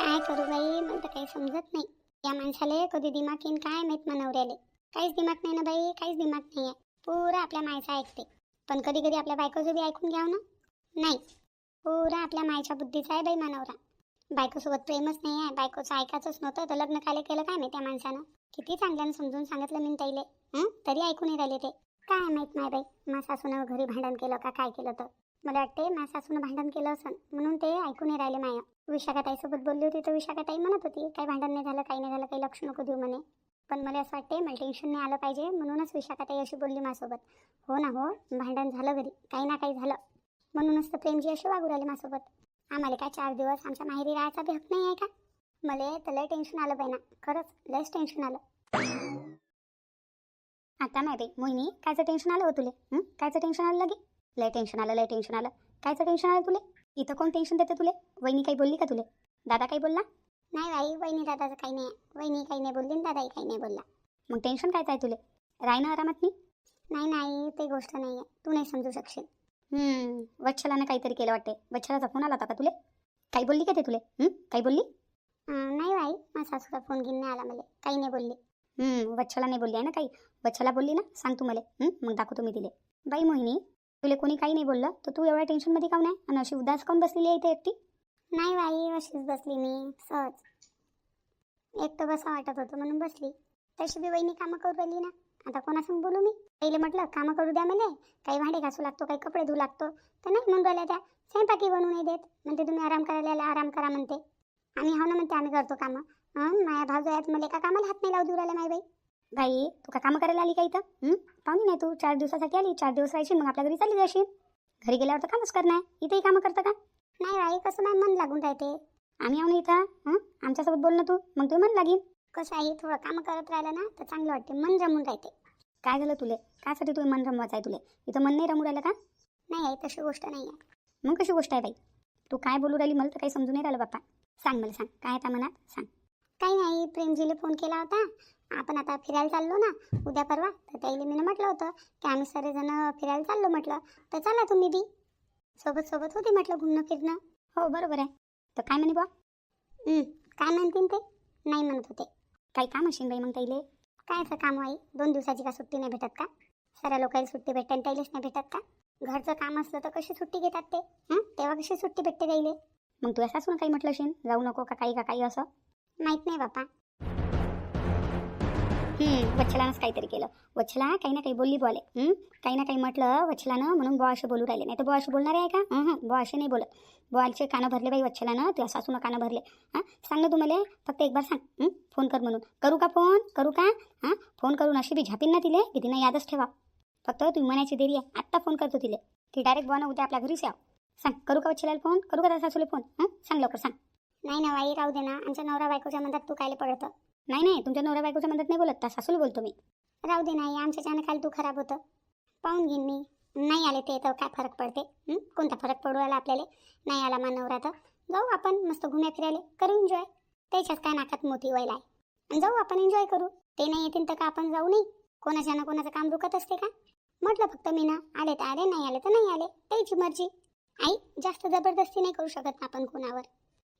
काय करू बाई, मला तर काही समजत नाही. या माणसाले कधी दिमाग येईन काय माहित मनवऱ्याले. काहीच दिमाग नाही ना बाई, काहीच दिमाग नाही आहे. पुरा आपल्या मायचा ऐकते, पण कधी कधी आपल्या बायकोचं बी ऐकून घ्यावं ना. नाही, पुरा आपल्या मायच्या बुद्धीचा आहे बाई मानवरा. बायकोसोबत प्रेमच नाही आहे, बायकोचं ऐकायचंच नव्हतं तर लग्न काले केलं काय माहिती त्या माणसानं. किती चांगल्यानं समजून सांगितलं मी ताईले, तरी ऐकून नाही राहिले ते. काय माहित नाही बाई, माझ्या सासूनं घरी भांडण केलं का काय केलं तर. मला वाटते माझ्या सासूनं भांडण केलं असं म्हणून ते ऐकून नाही राहिले माया. विशाखाताईसोबत बोलली होती तर विशाखाताई म्हणत होती काही भांडण नाही झालं, काही नाही झालं, काही लक्ष नको देऊ म्हणे. पण मला असं वाटते मला टेन्शन नाही आलं पाहिजे म्हणूनच विशाखाताई अशी बोलली माझ्यासोबत. हो ना हो, भांडण झालं घरी, काही ना काही झालं म्हणूनच तर प्रेमजी अशी वागू राहिले माझ्यासोबत. आम्हाला काय 4 दिवस आमच्या माहेरी राहायचा बी हक नाही आहे का? मला तर लय टेन्शन आलं बाई ना, खरंच लयच टेन्शन आलं. आता नाही बाई मोहिनी, कायचं टेन्शन आलं हो तुले? कायचं टेन्शन आलं लगे? लय टेन्शन आलं, लय टेन्शन आलं. कायचं टेन्शन आलं तुले? इथं कोण टेन्शन देते तुले? वहिनी काही बोलली का तुले? दादा काही बोलला? नाही बाई, वहिनी दादाचं काही नाही. वहिनी काही नाही बोलली आणि दादाही काही नाही बोलला. मग टेन्शन कायचं आहे तुले? राय ना आरामात नाही. नाही ते गोष्ट नाही आहे, तू नाही समजू शकशील. वच्छलानं काहीतरी केलं वाटते. वच्छलाचा फोन आला होता का तुले? काही बोलली का ते तुले? काही बोलली? नाही बाई, माझ्या सासूचा फोन घेऊन नाही आला मला, काही नाही बोलली. वच्छला नाही बोलली आहे ना काही? वच्छला बोलली ना, सांग तू मला, मग दाखवतो मी तिले. बाई मोहिनी, तुले कोणी काही नाही बोललं तर तू एवढ्या टेन्शनमध्ये काऊन आहे आणि अशी उदास काऊन बसलेली आहे इथे एकटी? नाही बाई, अशीच बसली मी सहज. एकटं बसा वाटत होतं म्हणून बसली. तशी बी वहिनी कामं करू राहिली ना, आता कोणासंग बोलू मी? पहिले म्हटलं कामं करू द्या मला, काही भांडे घासू लागतो, काही कपडे धुवू लागतो, तर नाही म्हणून राहिल्या त्या. स्वयंपाकी बनवू नाही देत, म्हणते तुम्ही आराम करायला आला, आराम करा म्हणते. आम्ही हो ना म्हणते, आम्ही करतो कामं. माझ्या भाऊजो आहेत, मला एका कामाला हात नाही लावू देऊ राहिला माय बाई. बाई तू का कामं करायला आली का इथं? पाहुणी नाही तू, 4 दिवसासाठी आली, 4 दिवस राहायची मग आपल्या घरी चालली जाशील. घरी गेल्यावर तर कामच करणार, इथेही कामं करतं का? नाही बाई, कसं नाही मन लागून राहते. आम्ही आहो ना इथं, आमच्यासोबत बोल ना तू, मग तू मन लागेल. कसं आहे, थोडं कामं करत राहिलं ना तर चांगलं वाटते, मन रमून राहते. काय झालं तुले? कायसाठी तुला मन रमवायचं आहे तुले? इथं मन नाही रमू राहिलं का? नाही आहे, तशी गोष्ट नाही आहे. मग कशी गोष्ट आहे बाई? तू काय बोलू राहिली मला तर काही समजून नाही राहिलं बाप्पा. सांग मला, सांग काय त्या मनात, सांग. काही नाही, प्रेमजीला फोन केला होता. आपण आता फिरायला चाललो ना उद्या परवा, तर त्याला मी म्हटलं होतं की आम्ही सर्वजण फिरायला चाललो म्हटलं, तर चला तुम्ही बी. सोबत सोबत होते म्हटलं घुमणं फिरणं. हो बरोबर आहे. तर काय म्हणे बा? काय म्हणतील ते? नाही म्हणत होते. काही काम असेल बाई मग त्याइले. कायचं काम आहे? 2 दिवसाची का सुट्टी नाही भेटत का? साऱ्या लोकांना सुट्टी भेटते आणि त्याइलेच नाही भेटत का? घरचं काम असलं तर कशी सुट्टी घेतात ते? तेव्हा कशी सुट्टी भेटते त्याइले? मग तू असाच काही म्हटलं असेल, जाऊ नको का काही असं? माहित नाही बापा. वच्छलानंच काहीतरी केलं. वच्छला काही ना काही बोलली बोले. काही ना काही म्हटलं वच्छलानं म्हणून बुवा असे बोलू राहिले. नाही तर बुवा असे बोलणार आहे का? बुवा असे नाही बोलत. बुवाचे कानं भरले बाई वच्छलानं, तुझ्या सासूनं कानं भरले. सांग ना तुम्हाला, फक्त एक बार सांग. फोन कर म्हणून. करू का फोन? करू का? फोन करून अशी बी झापीन ना तिले की तिनं यादच ठेवा. फक्त तुम्ही म्हणायची देरी आहे, आत्ता फोन करतो तिले. ती डायरेक्ट बुवानं उद्या आपल्या घरीच यावं. सांग, करू का वच्छलाला फोन? करू का त्या सासूला फोन? सांग लवकर सांग. नाही ना बाई, राहू दे ना, आमच्या नवरा बायकोच्या मधात तू कायले पडतं? नाही, तुमच्या नवरा बायकोच्या मदत नाही बोलत, त्या सासूला बोलतो मी. राहू दे नाही, आमच्याच्यानं काल तू खराब होतं, पाहून घेईन मी. नाही आले ते तर काय फरक पडते? कोणता फरक पडू आला आपल्याला? नाही आला मान नवरा तर जाऊ आपण मस्त घुम्या फिरायला, करू एन्जॉय. त्याच्याच काय नाकात मोती व्हायला आहे, आणि जाऊ आपण एन्जॉय करू. ते नाही येतील तर का आपण जाऊ नाही? कोणाच्या कोणाचं काम रुकत असते का? म्हटलं फक्त मी ना, आले तर आले, नाही आले तर नाही आले, त्याची मर्जी. आई जास्त जबरदस्ती नाही करू शकत ना आपण कोणावर.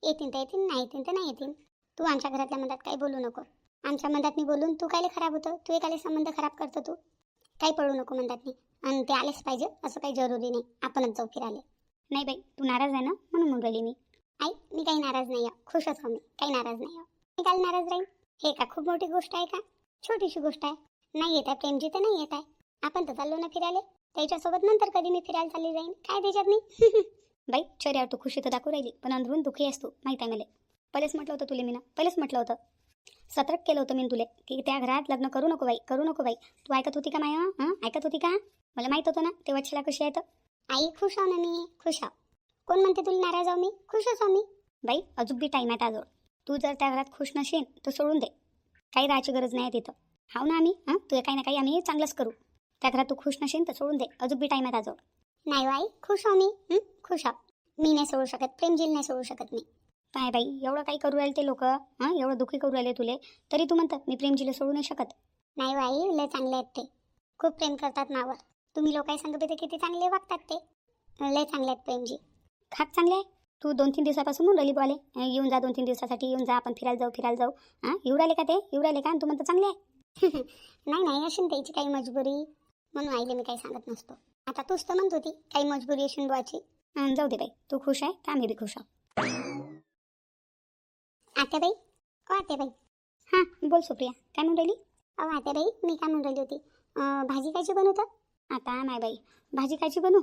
येतील तर येतील, नाही येतील तर नाही येतील. तू आमच्या घरातल्या मधात काही बोलू नको. आमच्या मधात मी बोलून तू कायले खराब होतं? तू एकाले संबंध खराब करतो तू. काही पडू नको म्हणतात नाही, आणि ते आलेच पाहिजे असं काही जरुरी नाही, आपणच जाऊ फिरायला. नाही बाई, तू नाराज आहे ना म्हणून म्हणून राहिली मी. आई मी काही नाराज नाही आहे, खुशच हो मी, काही नाराज नाही आहे. मी काल नाराज राहीन? हे का खूप मोठी गोष्ट आहे का? छोटीशी गोष्ट आहे. नाही येत आहे प्रेमजी तर नाही येत आहे, आपण तर चाललो ना फिरायला. त्याच्यासोबत नंतर कधी मी फिरायला चालली जाईन, काय त्याच्यात नाही. बाई चेहऱ्यावर तू खुशी तर दाखवू राहिली, पण अंदरून दुखी असतो माहिती आहे मला. पहिलेच म्हटलं होतं तुले मी ना, पहिलेच म्हटलं होतं, सतर्क केलं होतं मी तुले की त्या घरात लग्न करू नको बाई, करू नको बाई. तू ऐकत होती का माया? ऐकत होती का? मला माहित होतं ना ते वच्छला कशी आहे तर. आई खुश आहो ना मी, खुश आहो. कोण म्हणते तुला नाराज आहो मी? खुशच आहो मी. बाई अजून बी टाईम आहे आजवळ. तू जर त्या घरात खुश नसेल तर सोडून दे, काही राहायची गरज नाही तिथं. हाव ना आम्ही, तुझं काही ना काही आम्ही चांगलंच करू. त्या घरात तू खुश नसेल तर सोडून दे, अजून बी टाईम आहे आजवळ. नाही बाई खुश आहो मी, खुश आहो. मी नाही सोडू शकत, प्रेमजील नाही सोडू शकत मी. काय बाई एवढं काही करू राहिले ते लोक, एवढं दुःखी करू राहिले तुले, तरी तू म्हणतात मी प्रेमजीला सोडू नाही शकत. नाही बाई लय चांगले आहेत ते, खूप प्रेम करतात मावर. तुम्ही लोकांनी सांगत होते किती चांगले वागतात ते. लय चांगले आहेत प्रेमजी. खाक चांगले आहे. तू 2-3 दिवसापासून म्हणून राहिली बोले येऊन जा 2-3 दिवसासाठी येऊन जा, आपण फिरायला जाऊ हां. येऊ राहिले का ते येऊ राहिले का? आणि तू म्हणतो चांगले आहे. नाही नाही, असेल त्याची काही मजबुरी म्हणून आईले मी काही सांगत नसतो. आता तूच तर म्हणत होती काही मजबुरी असेल बुवाची. जाऊ दे बाई, तू खुश आहे तर आम्ही बी खुश आहोत. आत्याबाई आत्याबाई. हां बोल सुप्रिया, काय म्हणून राहिली? आत्याबाई मी काय म्हणून राहिली होती, भाजी कायची बनवतं? आता नाही बाई, भाजी कायची बनवू?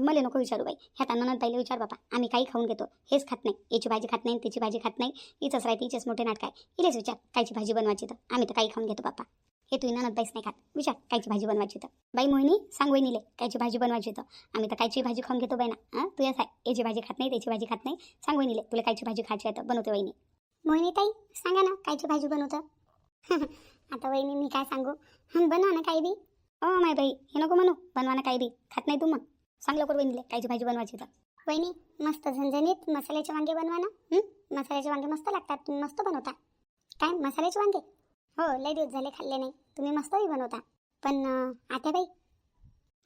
मला नको विचारू बाई, ह्या तांदूळ पहिले विचार बापा. आम्ही काही खाऊन घेतो, हेच खात नाही, याची भाजी खात नाही त्याची भाजी खात नाही, हिचंच राहते हिचेच मोठे नाटक आहे. इलेच विचार कायची भाजी बनवायची तर आम्ही तर काही खाऊन घेतो बापा. हे तू ननद बाईच नाही खात, विचार कायची भाजी बनवायची तर. बाई मोहिनी सांग वहिनीले कायची भाजी बनवायची तर आम्ही तर कायची भाजी खाऊन घेतो बाई ना. तू याच आहे, याची भाजी खात नाही त्याची भाजी खात नाही. सांग वहिनीले तुला कायची भाजी खायची आहे तर बनवते वहिनी. मोहिनी ताई सांगा ना कायची भाजी बनवतं. आता वहिनी मी काय सांगू, बनवा ना काही बी. माय बाई हे नको म्हणू, बनवा ना काही बी, खात नाही तू मग. सांग लवकर वहिनीले कायची भाजी बनवायची तर. वहिनी मस्त झणझणीत मसाल्याचे वांगे बनवा ना. मसाल्याचे वांगे मस्त लागतात, तुम्ही मस्त बनवता. काय मसाल्याचे वांगे? हो लय दिवस झाले खाल्ले नाही, तुम्ही मस्तही बनवता. पण आत्याबाई.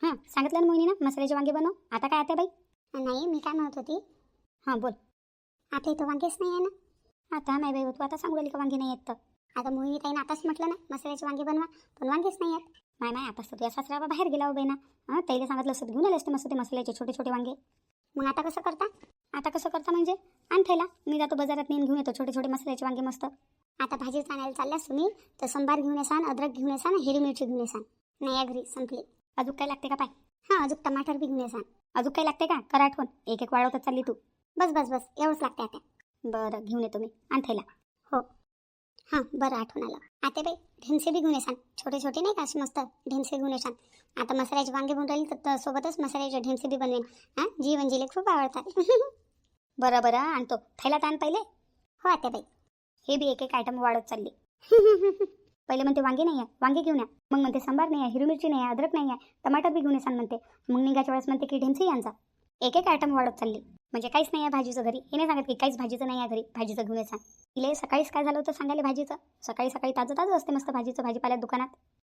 हां सांगितलं ना मोहिनी ना मसाल्याचे वांगे बनव. आता काय आत्याबाई? नाही मी काय म्हणत होती. हां बोल. आता इथं वांगेच नाही आहे ना. आता नाही बाई, तू आता सांगू राहिली का वांगे नाही आहेत तर. आता मोहिनी ताईनं आताच म्हटलं ना मसाल्याचे वांगे बनवा, पण वांगेच नाही आहेत. नाही आताच तर तुझ्या सासरा बाहेर गेला हो बाई ना. ताईला सांगितलं असतं घेऊन आले असते मस्त ते मसाल्याचे छोटे छोटे वांगे. मग आता कसं करता? आता कसं करता म्हणजे आण थैला, मी जातो बाजारात नेऊन घेऊन येतो छोटे छोटे मसाल्याचे वांगे मस्त. आता भाजीच आणायला चालल्यास तुम्ही तर संबार घेऊन येसान, अद्रक घेऊन येसान, हिरवी मिरची घेऊन येसान. नाही या घरी संपली. अजून काय लागते का पाय? हां अजून टमाटर बी घेऊन येसान. अजून काय लागते का? कर आठवण, एक एक वाढवतच चालली तू. बस एवढंच लागते आता. बरं घेऊन येतो मी, आण थैला. हो हां बरं आठवण आलं. आता बाई ढेमसे बी घेऊन येसान, छोटे छोटे नाही का असे मस्त ढेमसे घेऊन येसान. आता मसाल्याचे वांगे बनवून राहील तर सोबतच मसाल्याचे ढेमसे बी बनवेन. जीवनजीले खूप आवडतात. बरं आणतो, थैला ताण पहिले. हो आता बाई. हे बी एक एक आयटम वाढत चालली. पहिले म्हणते वांगे नाही आहे, वांगे घेऊन या. मग म्हणते सांबार नाही आहे, हिरवी मिरची नाही आहे, अद्रक नाही आहे, टमाटर बी घेऊन येसान म्हणते. मग निघाच्या वेळेस म्हणते की ढेमसे यांचा. एक एक आयटम वाढत चालली. म्हणजे काहीच नाही आहे भाजीचं घरी. हे नाही सांगत की काहीच भाजीचं नाही आहे घरी, भाजीचं घेऊन येसान. तिले सकाळीच काय झालं होतं सांगायला भाजीचं. सकाळी ताजं असते मस्त भाजीचं भाजीपाल्यात दुकानात.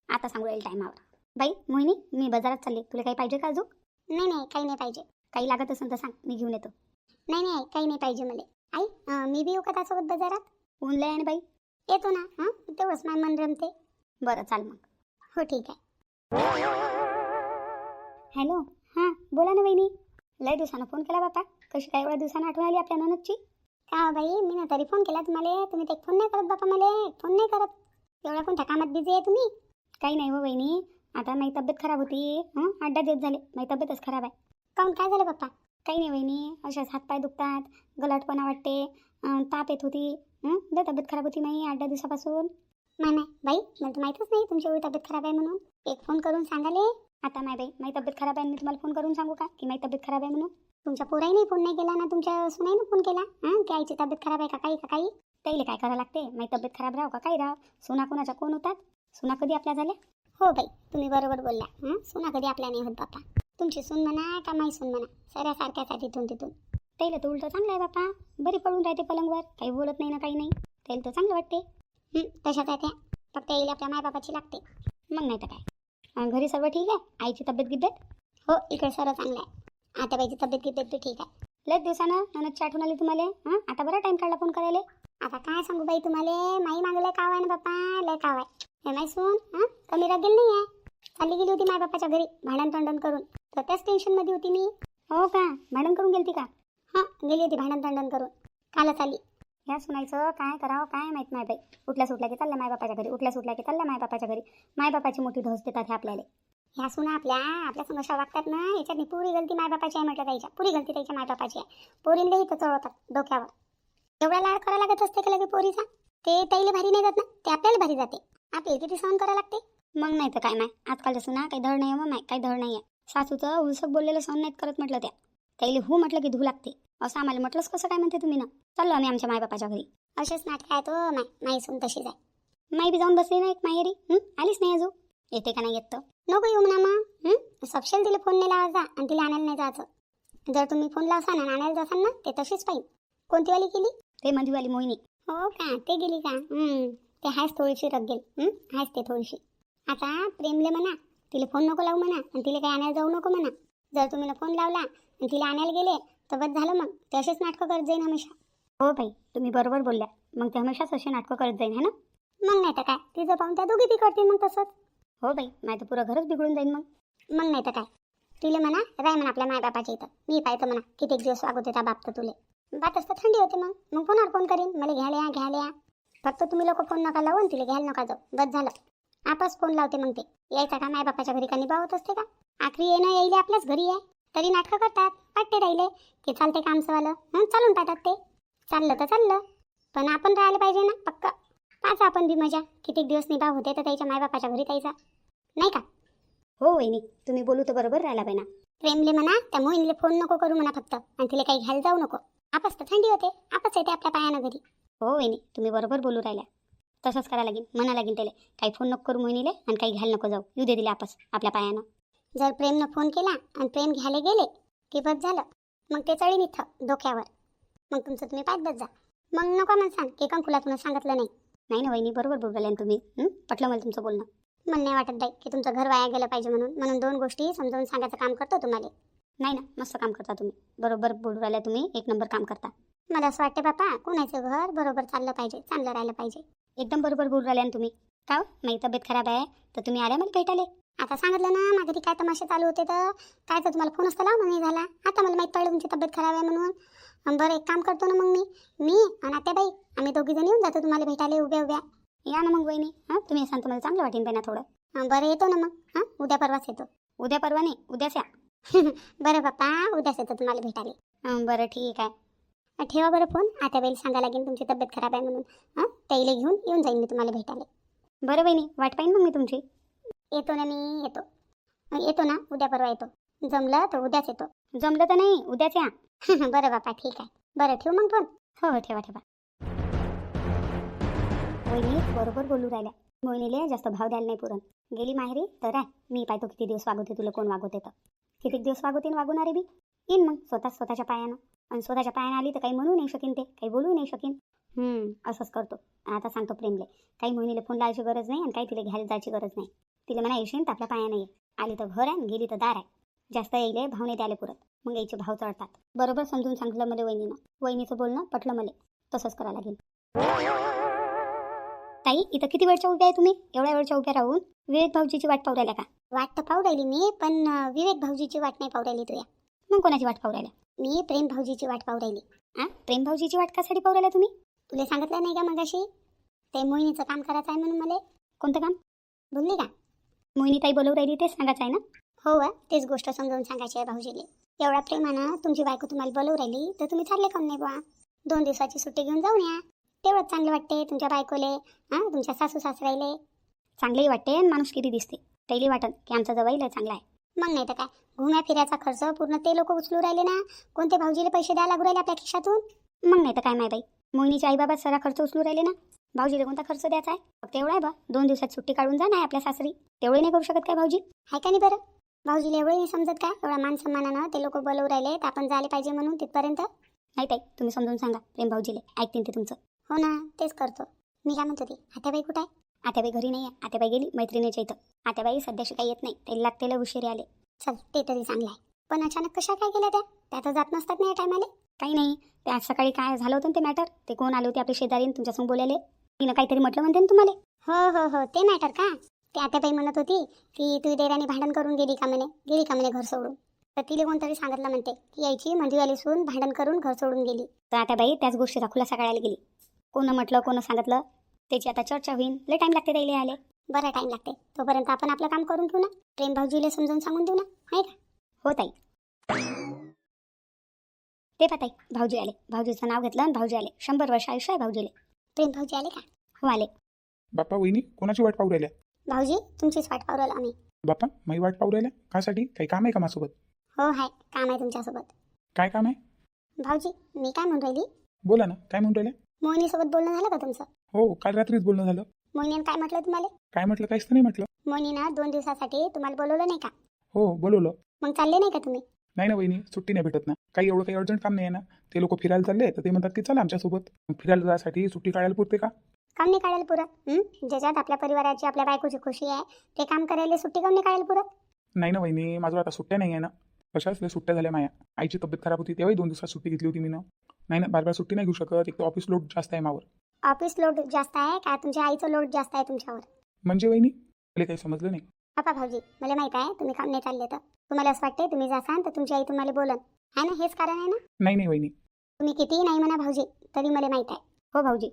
आता सांगू राहील टायमावर. बाई मोहिनी मी बाजारात चालली, तुला काही पाहिजे का अजून? नाही काही नाही पाहिजे. काही लागत असेल तर सांग, मी घेऊन येतो. नाही काही नाही पाहिजे मला. आई मी बी येऊ का त्यासोबत बाजारात? ऊन लय आहे बाई. येतो ना. तेवढंच माझं मन रमते. बरं चाल मग. हो ठीक आहे. हॅलो हां बोला ना वहिनी. लय दिवसानं फोन केला बापा, कशी काय एवढ्या दिवसानं आठवण आली आपल्या ननदची? का बाई मी ना तरी फोन केला तुम्हाला, तुम्ही ते फोन नाही करत बापा. मला फोन नाही करत, एवढ्या कोणत्या कामात बिझी आहे तुम्ही? काही नाही हो वहिनी, आता माझी तब्येत खराब होती. 8 दिवस झाले माझी तब्येतच खराब आहे. काऊन काय झालं बाप्पा? काही नाही वहिनी, अशाच हातपाय दुखतात, गलटपणा वाटते, ताप येत होती. लय तब्येत खराब होती माझी 8 दिवसापासून. नाही बाई मला तर माहीतच नाही तुमची एवढी तब्येत खराब आहे म्हणून. एक फोन करून सांगाले. आता नाही बाई माझी तब्येत खराब आहे, मी तुम्हाला फोन करून सांगू का की माझी तब्येत खराब आहे म्हणून? तुमच्या पोराईने फोन नाही केला ना, तुमच्या सुनाईनं फोन केला की आईची तब्येत खराब आहे का काही? त्याला काय करावं लागते, माझी तब्येत खराब राहो का काही राहो. सुना कोणाच्या कोण होतात? सुना कधी आपल्या झाल्या? हो बाई तुम्ही बरोबर बोलला. सुना कधी आपल्या नाही होत बापा. तुमची सून म्हणा का माई सून म्हणा, सऱ्या सारख्याच तिथून त्याला तर उलटं चांगलं आहे बापा. बरी पडून राहते पलंगवर, काही बोलत नाही ना काही नाही. त्याला तर चांगलं वाटते. तशाच आहे त्या, फक्त येईल आपल्या मायबापाची लागते. मग नाही तर काय. घरी सर्व ठीक आहे? आईची तब्येत गिब्येत? हो इकडे सर्व चांगलं आहे. आता बाईची तब्येत गिब्येत बी ठीक आहे. लयच दिवसानं ननदची आठवण आली तुम्हाला. आता बरा टाइम काढला फोन करायला. आता काय सांगू बाई तुम्हाला, माई मागलं काव आहे ना बाप्पा, लय काव आहे. हे माई सून कमी रागेल नाही आहे. चालली गेली होती माय बापाच्या घरी भांडण तंडण करून, तर त्याच टेन्शनमध्ये होती मी. हो का, भांडण करून गेलती का? गेली होती भांडण तंडण करून, कालच आली. ह्या सुनायचं काय करावं काय माहीत नाही बाई. उठल्या सुटल्या की चालल्या मायबापाच्या घरी, उठल्या सुटल्या की चालल्या मायबापाच्या घरी. मायबापाची मोठी ढोस देतात हे आपल्याला. ह्या सुना आपल्या समस्या वागतात ना, याच्यात पुरी गलती मायबापाची आहे म्हटलं त्याच्या. पुरी गलती त्याच्या मायबापाची आहे. पोरींना इथं चढवतात डोक्यावर. एवढा लाड करायला लागत असते का लगे पोरीचा? ते ताईला भारी नाही जात ना, ते आपल्याला भारी जाते. आपल्याला किती सहन करायला लागते. मग नाही तर काय माय, आजकालच्या सुना काही धड नाही आहे. मग काही धड नाही आहे. सासूचं उलसक बोललेलं सहन नाहीत करत म्हटलं त्या. त्याला हो म्हटलं की धू लागते. असं आम्हाला म्हटलंच कसं काय म्हणते तुम्ही ना? चाललो आम्ही आमच्या मायबापाच्या घरी. असेच नाटक आहे तो माई सून तशीच आहे. माई बी जाऊन बसली ना एक माहेरी. आलीच नाही अजून. येते का नाही येत तर नको येऊ म्हणा मग. सपशेल तिला फोन नाही लावायचा आणि तिला आणायला नाही जायचं. जर तुम्ही फोन लावसान आणि आणायला जासान ना, ते तशीच पाहिजे. कोणती वाली केली? ते मधुवाली मोहिनी. हो का, ते गेली का? ते हायच थोडीशी रगेल. हायच ते थोडीशी. आता प्रेमले म्हणा तिला फोन नको लावू म्हणा, आणि तिला काही आणायला जाऊ नको म्हणा. जर तुम्ही फोन लावला आणि तिला आणायला गेले तर बस झालं मग. ते असेच नाटकं करत जाईन हमेशा. हो बाई, तुम्ही बरोबर बोलल्या. मग ते हमेशाच असे नाटकं करत जाईन है ना. मग नाही तर काय, तिचं पाहून त्या दोघी ती करतील मग तसंच. हो बाई, नाही तर पुरं घरच बिघडून जाईन मग. मग नाही तर काय, तुले म्हणा राय म्हणा आपल्या मायबापाच्या इथं. मी पाहतो म्हणा किती दिवस वागवते त्या बाप तर तुले. बात असतं थंडी होते मग कोणावर फोन करीन मला घ्यायला या. फक्त तुम्ही लोक फोन नका लावून तिला घ्यायला नका जाऊ. बस झालं. आपस फोन लावते मग ते. यायचा का मायबापाच्या घरी का निभावत असते का. आखरी येणं यायले आपल्याच घरी आहे तरी नाटकं करतात. वाटते राहिले की चालते का आमचंवालं. चालून पाहतात ते. चाललं तर चाललं, पण आपण राहायला पाहिजे ना पक्का. पाच आपण बी मजा किती दिवस निभाव होते तर त्याच्या मायबापाच्या घरी जायचा नाही का. हो वहिनी, तुम्ही बोलू तर बरोबर राहिला बाई ना. प्रेमले म्हणा त्या मोहिनीले फोन नको करू म्हणा फक्त, आणि तिला काही घ्यायला जाऊ नको. आपस तर थंडी होते, आपस येते आपल्या पायानं घरी. हो वहिनी, तुम्ही बरोबर बोलू राहिल्या. तसंच करायला लागेल, म्हणा लागेल त्याला काही फोन नको करू मोहिनीले आणि काही घ्यायला नको जाऊ. येऊ दे दिले आपस आपल्या पायानं. जर प्रेमनं फोन केला आणि प्रेम घ्यायला गेले की बस झालं. मग ते चढीन इथं डोक्यावर. मग तुमचं तुम्ही पायत बस जा. मग नको मला सांग की कंकुला तुला सांगितलं नाही. नाही ना वहिनी, बरोबर बोलू राहिले तुम्ही. पटलं मला तुमचं बोलणं. मला नाही वाटत बाई की तुमचं घर वाया गेलं पाहिजे म्हणून दोन गोष्टी समजावून सांगायचं काम करतो तुम्हाला. नाही ना, मस्त काम करता तुम्ही. बरोबर बोलू राहिल्या तुम्ही, एक नंबर काम करता. मला असं वाटते बापा कोणाचं घर बरोबर चाललं पाहिजे, चांगलं राहिलं पाहिजे. एकदम बरोबर बोलू राहिल्या तुम्ही. का माझी तब्येत खराब आहे तर तुम्ही आल्या मला भेटाले. आता सांगितलं ना माझ्या घरी काय तमाशे चालू होते तर काय तर तुम्हाला फोन असता लावून नाही झाला. आता मला माहीत पडलं तुमची तब्येत खराब आहे म्हणून. बरं एक काम करतो ना मग मी आणि आत्याबाई आम्ही दोघी जण येऊन जातो तुम्हाला भेटायला उभ्या. या ना मग वहिनी. तुम्ही सांगतो मला चांगलं वाटेन ना थोडं. बरं येतो ना मग. उद्या परवाच येतो. उद्या परवा नाही, उद्याच या. बरं बाप्पा, उद्याच येतो तुम्हाला भेटायला. बरं ठीक आहे. ठेवा बरं फोन. आत्याबाईला सांगायला लागेल तुमची तब्येत खराब आहे म्हणून. त्याला घेऊन येऊन जाईन मी तुम्हाला भेटायला. बरं वहिनी, वाट पाहिन मग मी तुमची. येतो ना मी. येतो ना, उद्या परवा येतो. जमलं तर उद्याच येतो. जमलं तर नाही, उद्याच या. बरं बापा ठीक आहे. बरं ठेवू मग फोन. हो ठेवा. वहिनी बरोबर बोलू राहिल्या. मोहिनीले जास्त भाव द्यायला नाही पुरण. गेली माहेरी तर आहे. मी पाहतो किती दिवस वागवते तुला, कोण वागवते तर. किती दिवस वागवते वागवणारे बी. येईन मग स्वतःच्या पायानं. आणि स्वतःच्या पायानं आली तर काही म्हणू नाही शकीन, ते काही बोलू नाही शकीन. असंच करतो. आता सांगतो प्रेमले काही मोहिनीला फोन लावायची गरज नाही आणि काही तिला घ्यायला जायची गरज नाही. तिला म्हणा येशील तर आपल्या पायानं ये. आली तर घर आहे, गेली तर दार आहे. जास्त येईले भाव नाही द्यायला पुरत, मग यायचे भाव चढतात. बरोबर समजून सांगितलं मला वहिनीनं. वहिनीचं बोलणं पटलं मला. तसंच करायला लागेल. ताई इथं किती वेळच्या उभ्या आहे तुम्ही? एवढ्या वेळच्या उभ्या राहून विवेक भाऊजीची वाट पाहू राहिल्या का? वाट तर पाहू राहिली मी, पण विवेक भाऊजीची वाट नाही पाहू राहिली तुया. मग कोणाची वाट पाहू राहिल्या? मी प्रेम भाऊजीची वाट पाहू राहिली. प्रेम भाऊजीची वाट कशासाठी पाहू राहिल्या तुम्ही? तुला सांगितलं नाही का मगाशी ते मोहिनीचं काम करायचं आहे म्हणून मला. कोणतं काम बोलली का? मोहिनी ताई बोलवू राहिली तेच सांगायचं आहे ना? हो तेच गोष्ट समजावून सांगायची आहे भाऊजीले. एवढ्या प्रेमानं तुमची बायको तुम्हाला बोलवू राहिली तर तुम्ही चालले काऊन नाही बुवा? 2 दिवसाची सुट्टी घेऊन जाऊन या. तेवढंच चांगलं वाटते तुमच्या बायकोले. तुमच्या सासू सासऱ्याले चांगलंही वाटते आणि माणूस किती दिसते. त्याला वाटत की आमचा जवाईला चांगला आहे. मग नाही तर काय, घुम्या फिरायचा खर्च पूर्ण ते लोक उचलू राहिले ना. कोणते भाऊजीले पैसे द्यायला लागू राहिले आपल्या खिशातून? मग नाही तर काय माय बाई, मोहिनीच्या आईबाबा सारा खर्च उचलू राहिले ना. भाऊजीला कोणता खर्च द्यायचा आहे? फक्त एवढा आहे बा 2 दिवसात सुट्टी काढून जा नाही आपल्या सासरी. तेवढे नाही करू शकत काय भाऊजी? आहे का नाही बरं? भाऊजीला एवढं नाही समजत का? एवढा मान सन्मानानं ते लोक बोलवू राहिले तर आपण जायला पाहिजे म्हणून तिथपर्यंत. नाही ताई तुम्ही समजून सांगा प्रेम भाऊजीले, ऐकतील ते तुमचं. हो ना तेच करतो. मी काय म्हणत होती, आत्याबाई कुठे आहे? आत्याबाई घरी नाही आहे. आत्याबाई गेली मैत्रिणीच्या इथं. आत्याबाई सध्याशी काही येत नाही, ते लागतेला उशिरी आले. चल ते तरी चांगलं आहे. पण अचानक कशा काय गेल्या त्या तर जात नसतात नाही या टायमाले. काही नाही, ते आज सकाळी काय झालं होतं ते मॅटर. ते कोण आले होते आपले शेजारी तुमच्यासमोर बोलायले. तिनं काहीतरी म्हटलं म्हणते ना तुम्हाला. हो ते मॅटर का? ते आत्याबाई म्हणत होती की तू देराने भांडण करून गेली का म्हणे घर सोडून. तर तिला कोणतरी सांगितलं म्हणते की यायची मंजूवाली सून भांडण करून घर सोडून गेली. तर आत्याबाई त्याच गोष्टीचा खुलासा करायला गेली. कोण म्हटलं कोण सांगितलं त्याची आता चर्चा होईल. लय टाईम लागते त्याला आले. बरं टाईम लागते, तोपर्यंत आपण आपलं काम करून घेऊ ना. प्रेम भाऊजीला समजून सांगून देऊ ना, आहे का? हो ताई. ते ताई भाऊजी आले. भाऊजीचं नाव घेतलं आणि भाऊजी आले. 100 वर्ष आयुष्य आहे भाऊजीले. प्रेम भाऊजी आले का? हो आले. बाप्पा वहिनी कोणाची वाट पाहू राहिल्या? भाऊजी तुमचीच वाट पाहू राहिलो आम्ही. बाप्पा माझी वाट पाहू राहिल्या कासाठी? काही काम आहे का माझ्यासोबत? हो आहे, काम आहे तुमच्यासोबत. काय काम आहे? भाऊजी मी काय म्हणून राहिली, बोला ना, काय म्हणून राहिल्या? मोहिनीसोबत बोलणं झालं का तुमचं? हो काल रात्रीच बोलणं झालं. मोहिनीनं काय म्हटलं तुम्हाला? काय म्हटलं? काहीच तर नाही म्हटलं. मोहिनीनं 2 दिवसासाठी तुम्हाला बोलवलं नाही का? हो बोलवलं. मग चालले नाही का तुम्ही? नाही ना वहिनी, सुट्टी नाही भेटत ना. काही एवढं काही अर्जंट काम नाही आहे ना. ते लोक फिरायला चालले तर ते म्हणतात की चला आमच्यासोबत. मग फिरायला जायसाठी सुट्टी काढायला पुरते का? काम नाही काढायला पुरत? ज्याच्यात आपल्या परिवाराची आपल्या बायकोची खुशी आहे ते काम करायला सुट्टी काम नाही काढायला पुरत? नाही ना वहिनी, माझं आता सुट्ट्या नाही आहे ना. कशाच लय सुट्ट्या झाल्या माया. आईची तब्येत खराब होती तेव्हाही 2 दिवसात सुट्टी घेतली होती मी ना. नाही ना, बार सुट्टी नाही घेऊ शकत. एक तर ऑफिस लोड जास्त आहे मावर. ऑफिस लोड जास्त आहे का तुमच्या आईचं लोड जास्त आहे तुमच्यावर? म्हणजे वहिनी मला काही समजलं नाही. बापा भाऊजी, मला माहित आहे तुम्ही काम नाही चालले तर तुम्हाला असं वाटते तुम्ही जासान तर तुमची आई तुम्हाला बोलन, आहे ना? हेच कारण आहे ना? नाही नाही वहिनी. तुम्ही कितीही नाही म्हणा भाऊजी, तरी मला माहित आहे. हो भाऊजी,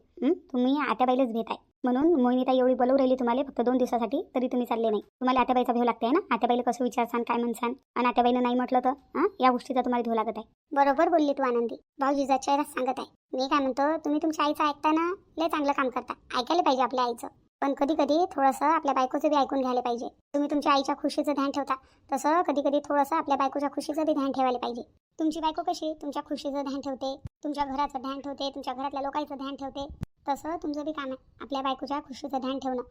तुम्ही आत्याबाईलाच भेट आहे म्हणून मोहिनीताई एवढी बोलवू राहिली तुम्हाला फक्त 2 दिवसासाठी, तरी तुम्ही चालले नाही. तुम्हाला आत्याबाईचा भेव लागते ना? आत्याबाईला कसं विचारसान, काय म्हणसान, आणि आत्याबाईनं नाही म्हटलं तर या गोष्टीचा तुम्हाला भेव लागत आहे. बरोबर बोलली तू आनंदी. भाऊजीचा चेहराच सांगत आहे. मी काय म्हणतो, तुम्ही तुमच्या आईचं ऐकताना लय चांगलं काम करता. ऐकायला पाहिजे आपल्या आईचं, पण कधी कधी थोडंसं आपल्या बायकोचं बी ऐकून घ्यायला पाहिजे. तुम्ही तुमच्या आईच्या खुशीचं ध्यान ठेवता, तसं कधी कधी थोडंसं आपल्या बायकोच्या खुशीचं बी ध्यान ठेवायला पाहिजे. तुमची बायको कशी तुमच्या खुशीचं ध्यान ठेवते, तुमच्या घराचं ध्यान ठेवते, तुमच्या घरातल्या लोकांचं ध्यान ठेवते, तसं तुमचं बी काम आहे आपल्या बायकोच्या खुशीचं ध्यान ठेवणं.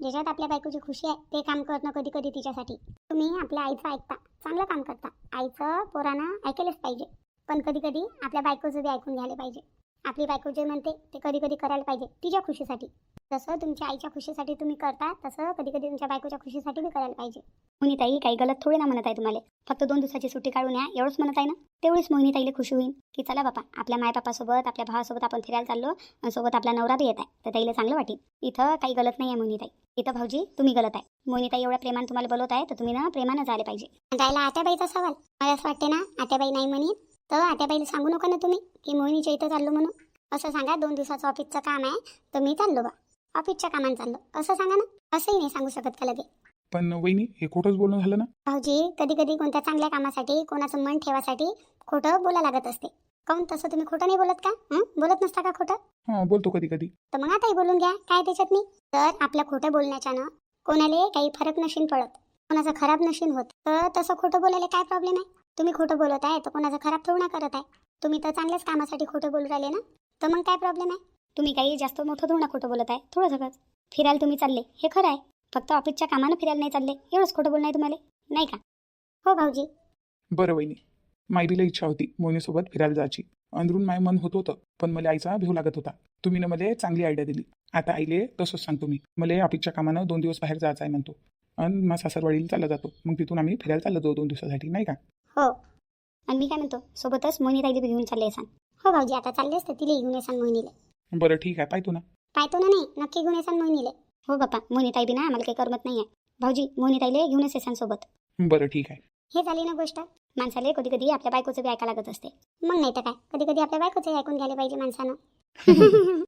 ज्याच्यात आपल्या बायकोची खुशी आहे ते काम करणं कधी कधी तिच्यासाठी. तुम्ही आपल्या आईचं ऐकता, चांगलं काम करता. आईचं पोरांना ऐकायलाच पाहिजे, पण कधी कधी आपल्या बायकोचं बी ऐकून घ्यायला पाहिजे. आपली बायको जे म्हणते ते कधी कधी करायला पाहिजे तिच्या खुशीसाठी. जसं तुमच्या आईच्या खुशीसाठी तुम्ही करता, तसं कधी कधी तुमच्या बायकोच्या खुशीसाठी बी करायला पाहिजे. मोहिनीताई काही गलत थोडी ना म्हणत आहे तुम्हाला. फक्त 2 दिवसाची सुट्टी काढून या एवढंच म्हणत आहे ना. तेवढीच मोहिनीताईला खुशी होईल की चला बापा आपल्या मायबापासोबत आपल्या भावासोबत आपण फिरायला चाललो आणि सोबत आपला नवरा बी येत आहे, तर ताईला चांगलं वाटेल. इथं काही गलत नाही आहे मोहिनीताई. इथं भाऊजी तुम्ही गलत आहे. मोहिनीताई एवढ्या प्रेमानं तुम्हाला बोलवत आहे तर तुम्ही ना प्रेमानं जायला पाहिजे. जायला आत्याबाईचा सवाल मला असं वाटते ना, आत्याबाई नाही म्हणीन तर आत्याबाईला सांगू नका ना तुम्ही की मोहिनीच्या इथं चाललो म्हणून. असं सांगा 2 दिवसाचं ऑफिसचं काम आहे तर मी चाललो बा, ऑफिसच्या कामानं चाललो असं सांगा ना. असंही नाही सांगू शकत का लगे? पण वहिनी हे खोटंच बोलणं झालं ना. भाऊजी कधी कधी कोणत्या चांगल्या कामासाठी कोणाचं मन ठेवासाठी खोटं बोला लागत असते. काऊन तसं तुम्ही खोटं नाही बोलत का? बोलत नसता का खोटं? हां बोलतो कधी कधी. तर मग आताही बोलून घ्या, काय त्याच्यात नाही. तर आपल्या खोटं बोलण्याच्यानं कोणाला काही फरक नशीन पडत, कोणाचं खराब नशीन होत, तर तसं खोटं बोलायला काय प्रॉब्लेम आहे? तुम्ही खोटं बोलत आहे तर कोणाचं खराब थोडं ना करत आहे. तुम्ही तर चांगल्याच कामासाठी खोटं बोलू राहिले ना, तर मग काय प्रॉब्लेम आहे? तुम्ही काही जास्त मोठं थोडं ना खोटं बोलत आहे, थोडं सगळंच. फिरायला तुम्ही चालले हे खरं आहे, फक्त ऑफिसच्या कामानं फिरायला नाही चालले एवढंच खोटं बोलणं आहे तुम्हाला, नाही का? हो भाऊजी. बरं वहिनी, मायबीला इच्छा होती मोहिनीसोबत फिरायला जायची. अंदरून माय मन होत होतं, पण मला आईचा भेव लागत होता. तुम्ही ना मला चांगली आयडिया दिली. आता आईले तसंच सांगतो मी. मला ऑफिसच्या कामानं 2 दिवस बाहेर जायचं आहे म्हणतो आणि मग सासरवाडीला चालला जातो. मग तिथून आम्ही फिरायला चाललो जाऊ 2 दिवसासाठी, नाही का? हो, आणि मी काय म्हणतो सोबतच मोहिनीताईला बी घेऊन चालले सांग. हो भाऊजी, आता चाललेच तर तिला घेऊन येसान मोहिनीला. बरं ठीक आहे, पाहतो ना. पाहतो ना नाही, नक्की घेऊन येसान मोहिनीला. हो बापा, मोहिनीताई बी ना आम्हाला काही करमत नाही आहे. भाऊजी मोहिनीताईला घेऊनच येसान सोबत. बरं ठीक आहे. हे झाली ना गोष्ट. माणसाला कधी कधी आपल्या बायकोचं बी ऐकायला लागत असते. मग नाही तर काय, कधी कधी आपल्या बायकोचं ऐकून घ्यायला पाहिजे माणसानं.